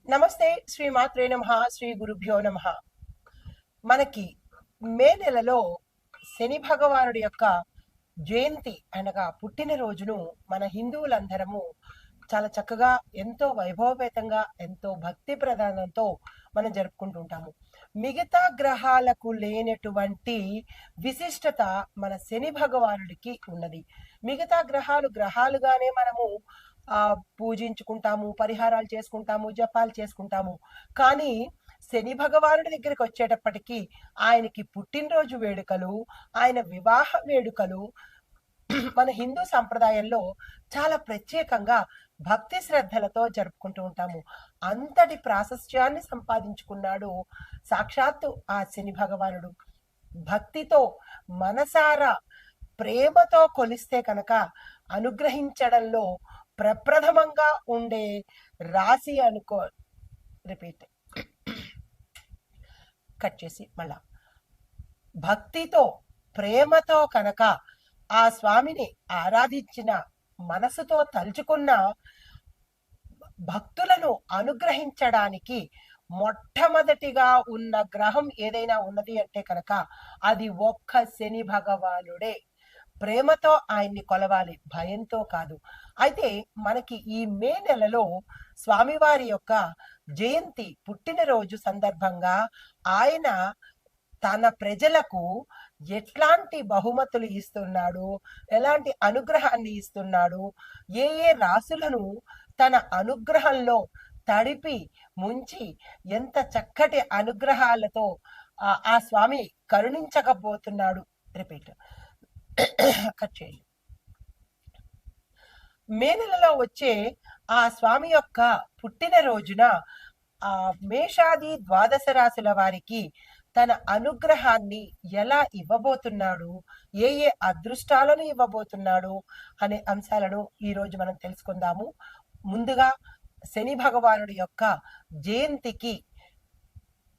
నమస్తే. శ్రీ మాత్రే నమః. శ్రీ గురుభ్యో నమః. మనకి మే నెలలో శని భగవానుడి యొక్క జయంతి అనగా పుట్టినరోజును మన హిందువులందరము చాలా చక్కగా ఎంతో వైభవపేతంగా ఎంతో భక్తి ప్రధానంతో మనం జరుపుకుంటూ ఉంటాము. మిగతా గ్రహాలకు లేనటువంటి విశిష్టత మన శని భగవానుడికి ఉన్నది. మిగతా గ్రహాలుగానే మనము పూజించుకుంటాము, పరిహారాలు చేసుకుంటాము, జపాలు చేసుకుంటాము. కానీ శని భగవానుడి దగ్గరికి వచ్చేటప్పటికి ఆయనకి పుట్టినరోజు వేడుకలు, ఆయన వివాహ వేడుకలు మన హిందూ సంప్రదాయంలో చాలా ప్రత్యేకంగా భక్తి శ్రద్ధలతో జరుపుకుంటూ ఉంటాము. అంతటి ప్రాశస్త్యాన్ని సంపాదించుకున్నాడు సాక్షాత్తు ఆ శని భగవానుడు. భక్తితో మనసారా ప్రేమతో కొలిస్తే కనుక అనుగ్రహించడంలో ప్రప్రథమంగా ఉండే రాశి అనుకో. రిపీట్ కట్ చేసి మళ్ళా భక్తితో ప్రేమతో కనుక ఆ స్వామిని ఆరాధించిన మనసుతో తలుచుకున్న భక్తులను అనుగ్రహించడానికి మొట్టమొదటిగా ఉన్న గ్రహం ఏదైనా ఉన్నది అంటే కనుక అది ఒక్క శని భగవానుడే. ప్రేమతో ఆయన్ని కొలవాలి, భయంతో కాదు. అయితే మనకి ఈ మే నెలలో స్వామివారి యొక్క జయంతి పుట్టినరోజు సందర్భంగా ఆయన తన ప్రజలకు ఎట్లాంటి బహుమతులు ఇస్తున్నాడు, ఎలాంటి అనుగ్రహాన్ని ఇస్తున్నాడు, ఏ ఏ రాసులను తన అనుగ్రహంలో తడిపి ముంచి ఎంత చక్కటి అనుగ్రహాలతో ఆ స్వామి కరుణించకపోతున్నాడు. రిపీట్ కట్ చేయండి. మే నెలలో వచ్చే ఆ స్వామి యొక్క పుట్టినరోజున ఆ మేషాది ద్వాదశ రాశుల వారికి తన అనుగ్రహాన్ని ఎలా ఇవ్వబోతున్నాడు, ఏ ఏ అదృష్టాలను ఇవ్వబోతున్నాడు అనే అంశాలను ఈరోజు మనం తెలుసుకుందాము. ముందుగా శని భగవానుడి యొక్క జయంతికి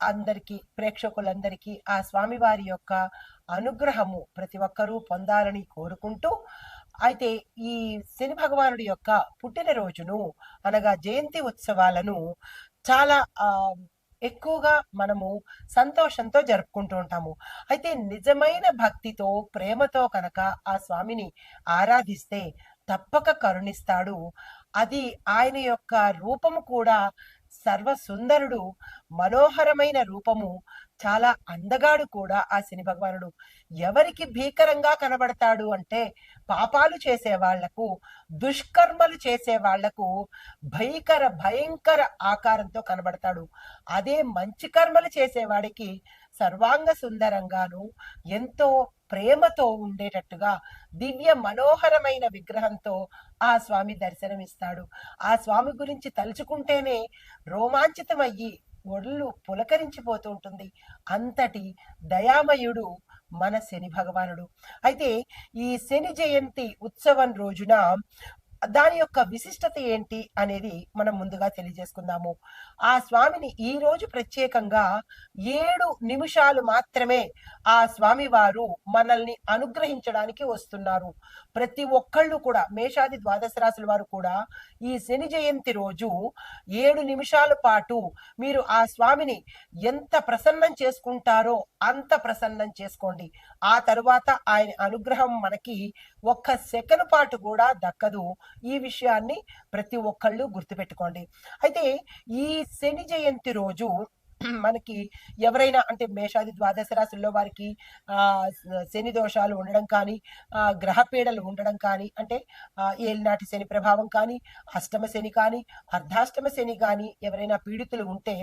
అందరికీ, ప్రేక్షకులందరికీ ఆ స్వామివారి యొక్క అనుగ్రహము ప్రతి ఒక్కరూ పొందాలని కోరుకుంటూ, అయితే ఈ శని భగవానుడి యొక్క పుట్టినరోజును అనగా జయంతి ఉత్సవాలను చాలా ఎక్కువగా మనము సంతోషంతో జరుపుకుంటూ ఉంటాము. అయితే నిజమైన భక్తితో ప్రేమతో కనుక ఆ స్వామిని ఆరాధిస్తే తప్పక కరుణిస్తాడు. అది ఆయన యొక్క రూపము కూడా సర్వసుందరుడు, మనోహరమైన రూపము, చాలా అందగాడు కూడా ఆ శని భగవానుడు. ఎవరికి భీకరంగా కనబడతాడు అంటే పాపాలు చేసే వాళ్లకు, దుష్కర్మలు చేసే వాళ్లకు భయంకర ఆకారంతో కనబడతాడు. అదే మంచి కర్మలు చేసేవాడికి సర్వాంగ సుందరంగాను ఎంతో ప్రేమతో ఉండేటట్టుగా దివ్య మనోహరమైన విగ్రహంతో ఆ స్వామి దర్శనమిస్తాడు. ఆ స్వామి గురించి తలుచుకుంటేనే రోమాంచితమయ్యి ఒళ్ళు పులకరించిపోతూ ఉంటుంది. అంతటి దయామయుడు మన శని భగవానుడు. అయితే ఈ శని జయంతి ఉత్సవం రోజున దాని యొక్క విశిష్టత ఏంటి అనేది మనం ముందుగా తెలియజేసుకుందాము. ఆ స్వామిని ఈ రోజు ప్రత్యేకంగా 7 నిమిషాలు మాత్రమే ఆ స్వామి వారు మనల్ని అనుగ్రహించడానికి వస్తున్నారు. ప్రతి ఒక్కళ్ళు కూడా, మేషాది ద్వాదశ రాశుల వారు కూడా ఈ శని జయంతి రోజు 7 నిమిషాల పాటు మీరు ఆ స్వామిని ఎంత ప్రసన్నం చేసుకుంటారో అంత ప్రసన్నం చేసుకోండి. ఆ తరువాత ఆయన అనుగ్రహం మనకి ఒక్క సెకను పాటు కూడా దక్కదు. ఈ విషయాన్ని ప్రతి ఒక్కళ్ళు గుర్తుపెట్టుకోండి. అయితే ఈ శని జయంతి రోజు మనకి ఎవరైనా అంటే మేషాది ద్వాదశ రాశుల్లో వారికి శని దోషాలు ఉండడం కానీ, గ్రహ పీడలు ఉండడం కానీ, అంటే ఏలినాటి శని ప్రభావం కానీ, అష్టమ శని కానీ, అర్ధాష్టమ శని కానీ ఎవరైనా పీడితులు ఉంటే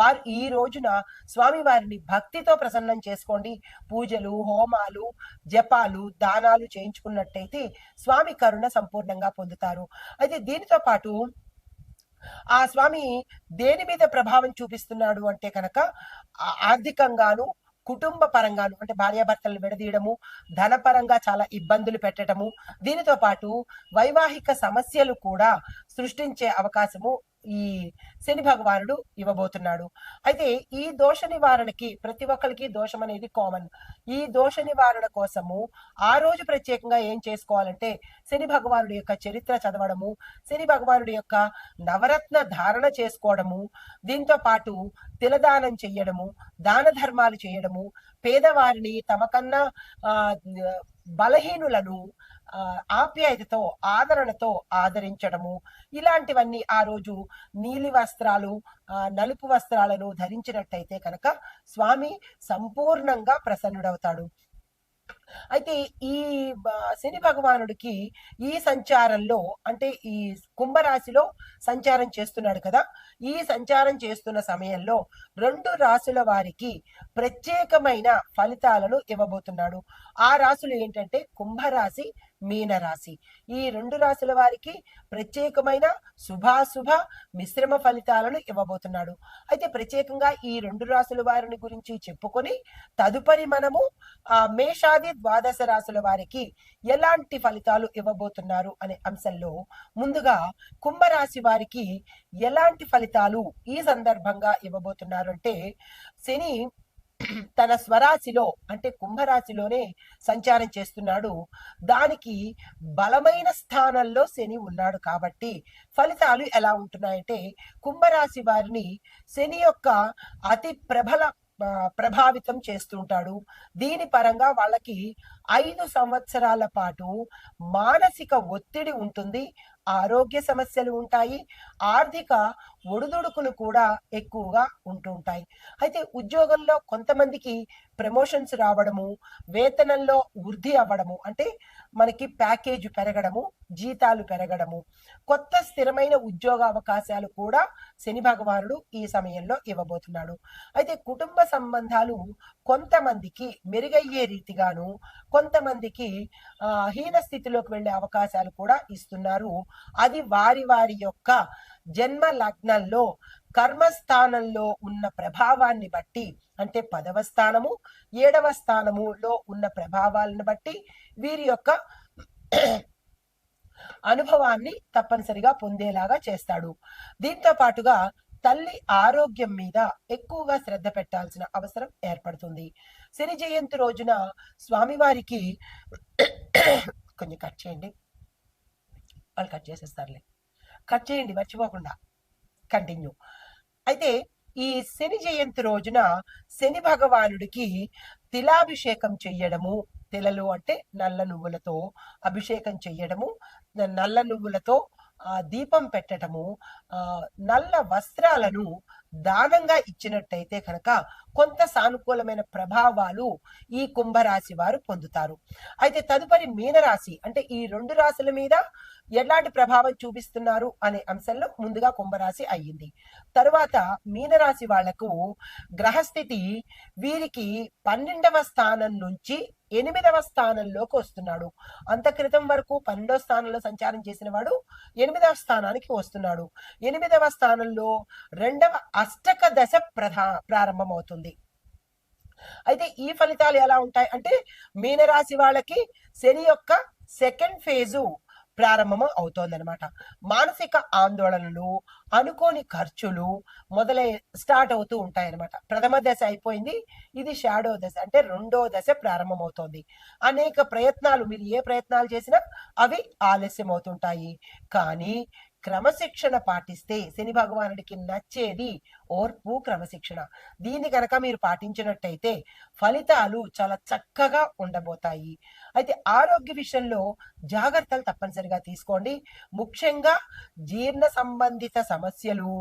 వారు ఈ రోజున స్వామి వారిని భక్తితో ప్రసన్నం చేసుకోండి. పూజలు, హోమాలు, జపాలు, దానాలు చేయించుకున్నట్టయితే స్వామి కరుణ సంపూర్ణంగా పొందుతారు. అయితే దీనితో పాటు ఆ స్వామి దేని మీద ప్రభావం చూపిస్తున్నాడు అంటే కనుక ఆర్థికంగాను, కుటుంబ పరంగాను, అంటే భార్యాభర్తలను విడదీయడము, ధనపరంగా చాలా ఇబ్బందులు పెట్టడము, దీనితో పాటు వైవాహిక సమస్యలు కూడా సృష్టించే అవకాశము ఈ శని భగవానుడు ఇవ్వబోతున్నాడు. అయితే ఈ దోష నివారణకి ప్రతి ఒక్కరికి దోషం అనేది కామన్. ఈ దోష నివారణ కోసము ఆ రోజు ప్రత్యేకంగా ఏం చేసుకోవాలంటే శని భగవానుడి యొక్క చరిత్ర చదవడము, శని భగవానుడి యొక్క నవరత్న ధారణ చేసుకోవడము, దీంతో పాటు తిలదానం చెయ్యడము, దాన ధర్మాలు చేయడము, పేదవారిని తమకన్నా బలహీనులను ఆప్యాయతతో ఆదరణతో ఆదరించడము, ఇలాంటివన్నీ ఆ రోజు నీలి వస్త్రాలు నలుపు వస్త్రాలను ధరించినట్టయితే కనుక స్వామి సంపూర్ణంగా ప్రసన్నుడవుతాడు. అయితే ఈ శని భగవానుడికి ఈ సంచారంలో అంటే ఈ కుంభరాశిలో సంచారం చేస్తున్నాడు కదా, ఈ సంచారం చేస్తున్న సమయంలో 2 రాశుల వారికి ప్రత్యేకమైన ఫలితాలను ఇవ్వబోతున్నాడు. ఆ రాశులు ఏంటంటే కుంభరాశి, మీనరాశి. ఈ 2 రాశుల వారికి ప్రత్యేకమైన శుభాశుభ మిశ్రమ ఫలితాలను ఇవ్వబోతున్నాడు. అయితే ప్రత్యేకంగా ఈ 2 రాశుల వారిని గురించి చెప్పుకొని తదుపరి మనము మేషాది ద్వాదశ రాశుల వారికి ఎలాంటి ఫలితాలు ఇవ్వబోతున్నారు అనే అంశంలో ముందుగా కుంభరాశి వారికి ఎలాంటి ఫలితాలు ఈ సందర్భంగా ఇవ్వబోతున్నారు అంటే, శని తన స్వరాశిలో అంటే కుంభరాశిలోనే సంచారం చేస్తున్నాడు. దానికి బలమైన స్థానంలో శని ఉన్నాడు కాబట్టి ఫలితాలు ఎలా ఉంటున్నాయంటే, కుంభరాశి వారిని శని యొక్క అతి ప్రభావితం చేస్తుంటాడు. దీని పరంగా వాళ్ళకి 5 సంవత్సరాల పాటు మానసిక ఒత్తిడి ఉంటుంది, ఆరోగ్య సమస్యలు ఉంటాయి, ఆర్థిక ఒడిదుడుకులు కూడా ఎక్కువగా ఉంటుంటాయి. అయితే ఉద్యోగంలో కొంతమందికి ప్రమోషన్స్ రావడము, వేతనంలో వృద్ధి అవ్వడము, అంటే మనకి ప్యాకేజ్ పెరగడము, జీతాలు పెరగడము, కొత్త స్థిరమైన ఉద్యోగ అవకాశాలు కూడా శని భగవానుడు ఈ సమయంలో ఇవ్వబోతున్నాడు. అయితే కుటుంబ సంబంధాలు కొంతమందికి మెరుగయ్యే రీతిగాను, కొంతమందికి హీన స్థితిలోకి వెళ్ళే అవకాశాలు కూడా ఇస్తున్నారు. అది వారి వారి యొక్క జన్మ లగ్నంలో కర్మస్థానంలో ఉన్న ప్రభావాన్ని బట్టి, అంటే 10వ స్థానము 7వ స్థానములో ఉన్న ప్రభావాలను బట్టి వీరి యొక్క అనుభవాన్ని తప్పనిసరిగా పొందేలాగా చేస్తాడు. దీంతో పాటుగా తల్లి ఆరోగ్యం మీద ఎక్కువగా శ్రద్ధ పెట్టాల్సిన అవసరం ఏర్పడుతుంది. శని జయంతి రోజున స్వామివారికి కొంచెం కట్ చేయండి, వాళ్ళు కట్ చేసేస్తారులే, కట్ చేయండి మర్చిపోకుండా, కంటిన్యూ. అయితే ఈ శని జయంతి రోజున శని భగవానుడికి తిలాభిషేకం చెయ్యడము, తిలలు అంటే నల్ల నువ్వులతో అభిషేకం చెయ్యడము, నల్ల నువ్వులతో దీపం పెట్టడము, నల్ల వస్త్రాలను దానంగా ఇచ్చినట్టయితే కనుక కొంత సానుకూలమైన ప్రభావాలు ఈ కుంభరాశి వారు పొందుతారు. అయితే తదుపరి మీనరాశి అంటే ఈ 2 రాశుల మీద ఎలాంటి ప్రభావం చూపిస్తున్నారు అనే అంశంలో ముందుగా కుంభరాశి అయ్యింది. తరువాత మీనరాశి వాళ్లకు గ్రహస్థితి వీరికి 12వ స్థానం నుంచి 8వ స్థానంలోకి వస్తున్నాడు. అంత క్రితం వరకు 12వ స్థానంలో సంచారం చేసిన వాడు 8వ స్థానానికి వస్తున్నాడు. 8వ స్థానంలో 2వ అష్టక దశ ప్రారంభమవుతుంది. అయితే ఈ ఫలితాలు ఎలా ఉంటాయి అంటే, మీనరాశి వాళ్ళకి శని యొక్క సెకండ్ ఫేజు ప్రారంభం అవుతోందనమాట. మానసిక ఆందోళనలు, అనుకోని ఖర్చులు స్టార్ట్ అవుతూ ఉంటాయన్నమాట. ప్రథమ దశ అయిపోయింది, ఇది షాడో దశ అంటే 2వ దశ ప్రారంభమవుతోంది. అనేక ప్రయత్నాలు, మీరు ఏ ప్రయత్నాలు చేసినా అవి ఆలస్యం అవుతుంటాయి. కానీ క్రమశిక్షణ పాటిస్తే శని భగవానుడికి నచ్చేది ఓర్పు, క్రమశిక్షణ. దీన్ని కనుక మీరు పాటించినట్టయితే ఫలితాలు చాలా చక్కగా ఉండబోతాయి. అయితే ఆరోగ్య విషయంలో జాగ్రత్తలు తప్పనిసరిగా తీసుకోండి. ముఖ్యంగా జీర్ణ సంబంధిత సమస్యలు,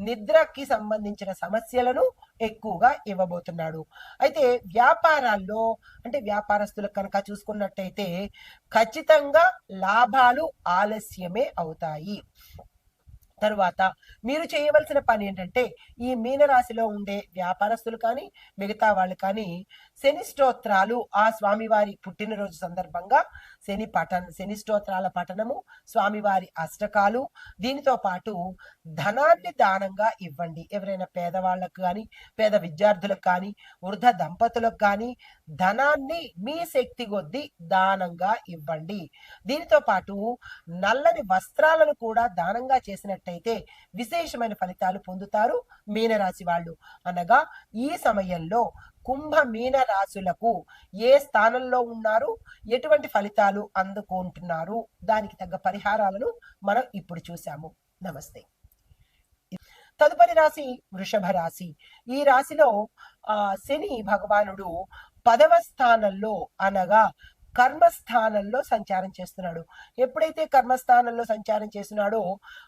నిద్రకి సంబంధించిన సమస్యలను ఎక్కువగా ఇవ్వబోతున్నాడు. అయితే వ్యాపారాల్లో అంటే వ్యాపారస్తులకు కనుక చూసుకున్నట్టయితే ఖచ్చితంగా లాభాలు ఆలస్యమే అవుతాయి. తరువాత మీరు చేయవలసిన పని ఏంటంటే, ఈ మీనరాశిలో ఉండే వ్యాపారస్తులు కానీ మిగతా వాళ్ళు కానీ శని స్తోత్రాలు, ఆ స్వామివారి పుట్టినరోజు సందర్భంగా శని స్తోత్రాల పఠనము, స్వామివారి అష్టకాలు, దీనితో పాటు ధనాన్ని దానంగా ఇవ్వండి. ఎవరైనా పేదవాళ్ళకు కానీ, పేద విద్యార్థులకు కానీ, వృద్ధ దంపతులకు కానీ ధనాన్ని మీ శక్తి కొద్దీ దానంగా ఇవ్వండి. దీనితో పాటు నల్లని వస్త్రాలను కూడా దానంగా చేసినట్టు చేసుకున్నట్టయితే విశేషమైన ఫలితాలు పొందుతారు మీనరాశి వాళ్ళు. అనగా ఈ సమయంలో కుంభ మీన రాశులకు ఏ స్థానంలో ఉన్నారు, ఎటువంటి ఫలితాలు అందుకుంటున్నారు, దానికి తగ్గ పరిహారాలను మనం ఇప్పుడు చూసాము. నమస్తే. తదుపరి రాశి వృషభ రాశి. ఈ రాశిలో శని భగవానుడు 10వ స్థానంలో అనగా కర్మస్థానంలో సంచారం చేస్తున్నాడు. ఎప్పుడైతే కర్మస్థానంలో సంచారం చేస్తున్నాడో,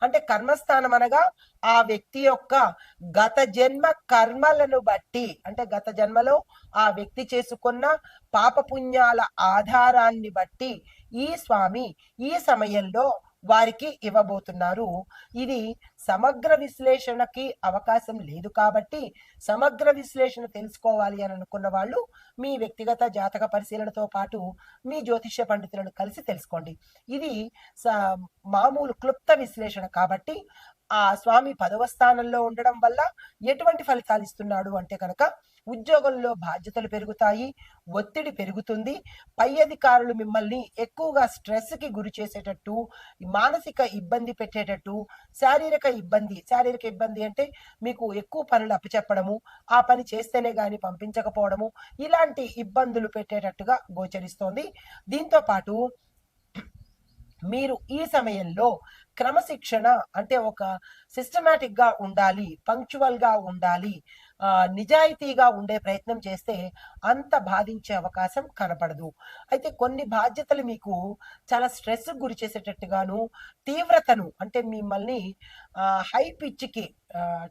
అంటే కర్మస్థానం అనగా ఆ వ్యక్తి యొక్క గత జన్మ కర్మలను బట్టి, అంటే గత జన్మలో ఆ వ్యక్తి చేసుకున్న పాపపుణ్యాల ఆధారాన్ని బట్టి ఈ స్వామి ఈ సమయంలో వారికి ఇవ్వబోతున్నారు. ఇది సమగ్ర విశ్లేషణకి అవకాశం లేదు కాబట్టి సమగ్ర విశ్లేషణ తెలుసుకోవాలి అని అనుకున్న వాళ్ళు మీ వ్యక్తిగత జాతక పరిశీలనతో పాటు మీ జ్యోతిష్య పండితులను కలిసి తెలుసుకోండి. ఇది మామూలు క్లుప్త విశ్లేషణ కాబట్టి ఆ స్వామి 10వ స్థానంలో ఉండడం వల్ల ఎటువంటి ఫలితాలు ఇస్తున్నాడు అంటే కనుక ఉద్యోగంలో బాధ్యతలు పెరుగుతాయి, ఒత్తిడి పెరుగుతుంది, పై అధికారులు మిమ్మల్ని ఎక్కువగా స్ట్రెస్ కి గురి చేసేటట్టు, మానసిక ఇబ్బంది పెట్టేటట్టు, శారీరక ఇబ్బంది అంటే మీకు ఎక్కువ పనులు అప్పచెప్పడము, ఆ పని చేస్తేనే గాని పంపించకపోవడము, ఇలాంటి ఇబ్బందులు పెట్టేటట్టుగా గోచరిస్తోంది. దీంతో పాటు మీరు ఈ సమయంలో క్రమశిక్షణ అంటే ఒక సిస్టమేటిక్ గా ఉండాలి, పంక్చువల్ గా ఉండాలి, నిజాయితీగా ఉండే ప్రయత్నం చేస్తే అంత బాధించే అవకాశం కనపడదు. అయితే కొన్ని బాధ్యతలు మీకు చాలా స్ట్రెస్ గురి చేసేటట్టుగాను, తీవ్రతను అంటే మిమ్మల్ని హై పిచ్కి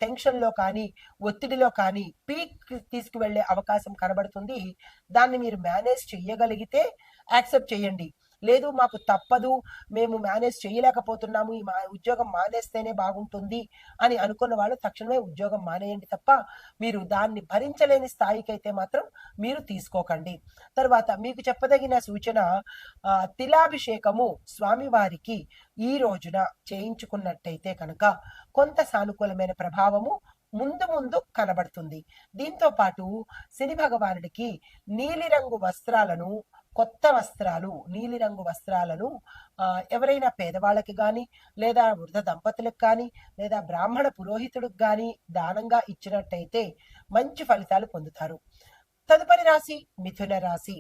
టెన్షన్లో కానీ ఒత్తిడిలో కానీ పీక్ తీసుకువెళ్ళే అవకాశం కనబడుతుంది. దాన్ని మీరు మేనేజ్ చేయగలిగితే యాక్సెప్ట్ చేయండి. లేదు మాకు తప్పదు, మేము మేనేజ్ చేయలేకపోతున్నాము, ఈ ఉద్యోగం మానేస్తేనే బాగుంటుంది అని అనుకున్న వాళ్ళు తక్షణమే ఉద్యోగం మానేయండి తప్ప మీరు దాన్ని భరించలేని స్థాయికి అయితే మాత్రం మీరు తీసుకోకండి. తర్వాత మీకు చెప్పదగిన సూచన, తిలాభిషేకము స్వామివారికి ఈ రోజున చేయించుకున్నట్టయితే కనుక కొంత సానుకూలమైన ప్రభావము ముందు కనబడుతుంది. దీంతో పాటు శని భగవానుడికి నీలిరంగు వస్త్రాలను, కొత్త వస్త్రాలు, నీలిరంగు వస్త్రాలను ఎవరైనా పేదవాళ్ళకి కానీ, లేదా వృద్ధ దంపతులకు కానీ, లేదా బ్రాహ్మణ పురోహితుడికి కానీ దానంగా ఇచ్చినట్టయితే మంచి ఫలితాలు పొందుతారు. తదుపరి రాశి మిథున రాశి.